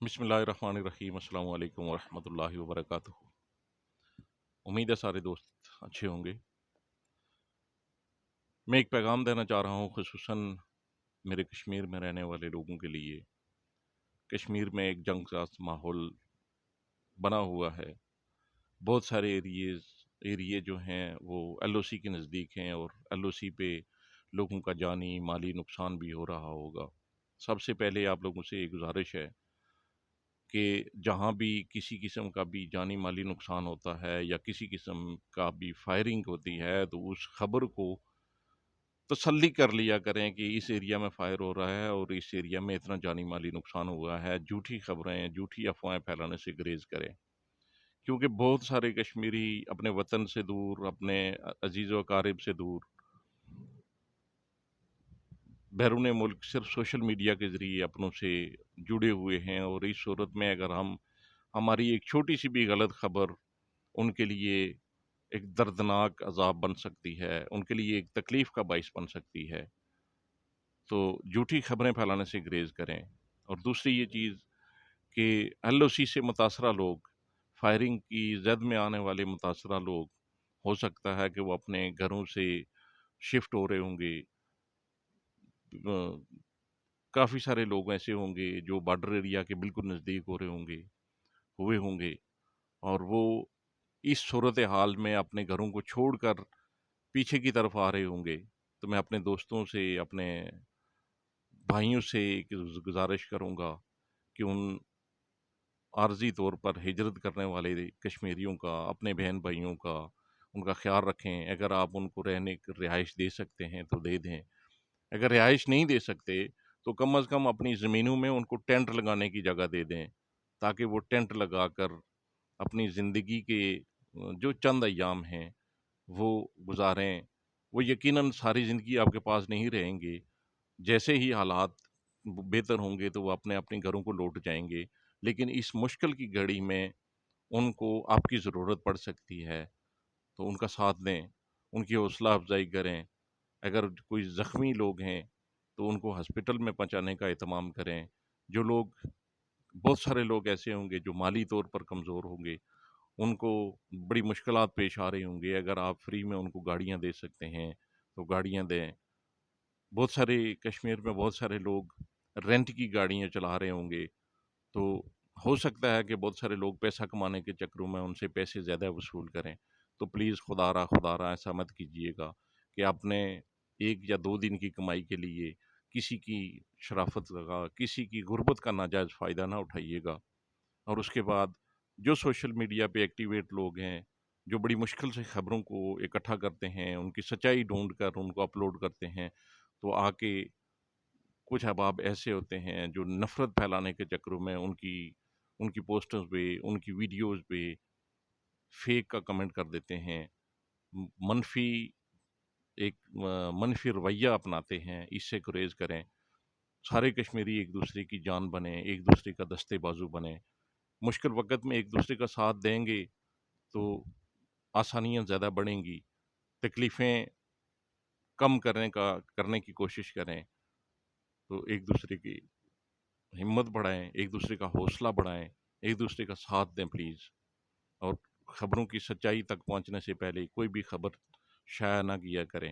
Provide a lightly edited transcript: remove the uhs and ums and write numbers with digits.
بسم اللہ الرحمن الرحیم۔ السلام علیکم ورحمۃ اللہ وبرکاتہ۔ امید ہے سارے دوست اچھے ہوں گے۔ میں ایک پیغام دینا چاہ رہا ہوں خصوصاً میرے کشمیر میں رہنے والے لوگوں کے لیے۔ کشمیر میں ایک جنگ کا ماحول بنا ہوا ہے۔ بہت سارے ایریے جو ہیں وہ ایل او سی کے نزدیک ہیں، اور ایل او سی پہ لوگوں کا جانی مالی نقصان بھی ہو رہا ہوگا۔ سب سے پہلے آپ لوگوں سے ایک گزارش ہے کہ جہاں بھی کسی قسم کا بھی جانی مالی نقصان ہوتا ہے یا کسی قسم کا بھی فائرنگ ہوتی ہے، تو اس خبر کو تسلی کر لیا کریں کہ اس ایریا میں فائر ہو رہا ہے اور اس ایریا میں اتنا جانی مالی نقصان ہوا ہے۔ جھوٹی خبریں، جھوٹی افواہیں پھیلانے سے گریز کریں، کیونکہ بہت سارے کشمیری اپنے وطن سے دور، اپنے عزیز و اقارب سے دور، بیرون ملک صرف سوشل میڈیا کے ذریعے اپنوں سے جڑے ہوئے ہیں، اور اس صورت میں اگر ہماری ایک چھوٹی سی بھی غلط خبر ان کے لیے ایک دردناک عذاب بن سکتی ہے، ان کے لیے ایک تکلیف کا باعث بن سکتی ہے، تو جھوٹی خبریں پھیلانے سے گریز کریں۔ اور دوسری یہ چیز کہ ایل او سی سے متاثرہ لوگ، فائرنگ کی زد میں آنے والے متاثرہ لوگ، ہو سکتا ہے کہ وہ اپنے گھروں سے شفٹ ہو رہے ہوں گے۔ کافی سارے لوگ ایسے ہوں گے جو بارڈر ایریا کے بالکل نزدیک ہوئے ہوں گے، اور وہ اس صورتحال میں اپنے گھروں کو چھوڑ کر پیچھے کی طرف آ رہے ہوں گے۔ تو میں اپنے دوستوں سے، اپنے بھائیوں سے ایک گزارش کروں گا کہ ان عارضی طور پر ہجرت کرنے والے کشمیریوں کا، اپنے بہن بھائیوں کا، ان کا خیال رکھیں۔ اگر آپ ان کو رہنے کی رہائش دے سکتے ہیں تو دے دیں، اگر رہائش نہیں دے سکتے تو کم از کم اپنی زمینوں میں ان کو ٹینٹ لگانے کی جگہ دے دیں، تاکہ وہ ٹینٹ لگا کر اپنی زندگی کے جو چند ایام ہیں وہ گزاریں۔ وہ یقیناً ساری زندگی آپ کے پاس نہیں رہیں گے، جیسے ہی حالات بہتر ہوں گے تو وہ اپنے گھروں کو لوٹ جائیں گے، لیکن اس مشکل کی گھڑی میں ان کو آپ کی ضرورت پڑ سکتی ہے، تو ان کا ساتھ دیں، ان کی حوصلہ افزائی کریں۔ اگر کوئی زخمی لوگ ہیں تو ان کو ہسپتال میں پہنچانے کا اہتمام کریں۔ بہت سارے لوگ ایسے ہوں گے جو مالی طور پر کمزور ہوں گے، ان کو بڑی مشکلات پیش آ رہی ہوں گے۔ اگر آپ فری میں ان کو گاڑیاں دے سکتے ہیں تو گاڑیاں دیں۔ بہت سارے کشمیر میں بہت سارے لوگ رینٹ کی گاڑیاں چلا رہے ہوں گے، تو ہو سکتا ہے کہ بہت سارے لوگ پیسہ کمانے کے چکروں میں ان سے پیسے زیادہ وصول کریں۔ تو پلیز خدا را ایسا مت کیجیے گا کہ آپ نے 1 یا 2 دن کی کمائی کے لیے کسی کی شرافت کا، کسی کی غربت کا ناجائز فائدہ نہ اٹھائیے گا۔ اور اس کے بعد جو سوشل میڈیا پہ ایکٹیویٹ لوگ ہیں، جو بڑی مشکل سے خبروں کو اکٹھا کرتے ہیں، ان کی سچائی ڈھونڈ کر ان کو اپلوڈ کرتے ہیں، تو آ کے کچھ احباب ایسے ہوتے ہیں جو نفرت پھیلانے کے چکروں میں ان کی پوسٹرز پہ، ان کی ویڈیوز پہ فیک کا کمنٹ کر دیتے ہیں، منفی ایک منفی رویہ اپناتے ہیں۔ اس سے گریز کریں۔ سارے کشمیری ایک دوسرے کی جان بنیں، ایک دوسرے کا دستے بازو بنیں۔ مشکل وقت میں ایک دوسرے کا ساتھ دیں گے تو آسانیاں زیادہ بڑھیں گی، تکلیفیں کم کرنے کی کوشش کریں۔ تو ایک دوسرے کی ہمت بڑھائیں، ایک دوسرے کا حوصلہ بڑھائیں، ایک دوسرے کا ساتھ دیں پلیز۔ اور خبروں کی سچائی تک پہنچنے سے پہلے کوئی بھی خبر شائع نہ کیا کریں۔